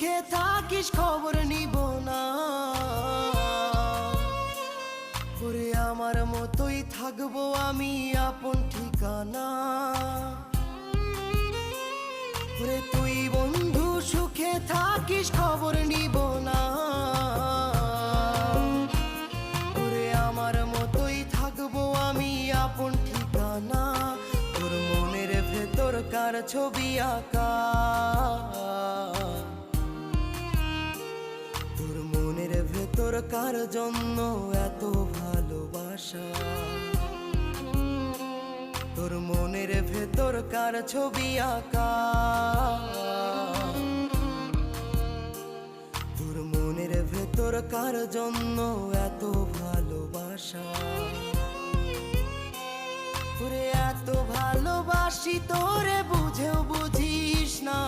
সুখে থাকিস খবর নিব না। ওরে আমার মতোই থাকবো আমি আপন ঠিকানা। ওরে তুই বন্ধু সুখে থাকিস খবর নিব না। ওরে আমার মতোই থাকবো আমি আপন ঠিকানা। তোর মনের ভেতর কার ছবি আঁকা, তোর মনের ভেতর কার জন্য এত ভালোবাসা। তোর মনের ভেতর কার ছবি আঁকা, তোর মনের ভেতর কার জন্য এত ভালোবাসা। তোরে এত ভালোবাসি তোরে বুঝেও বুঝিস না।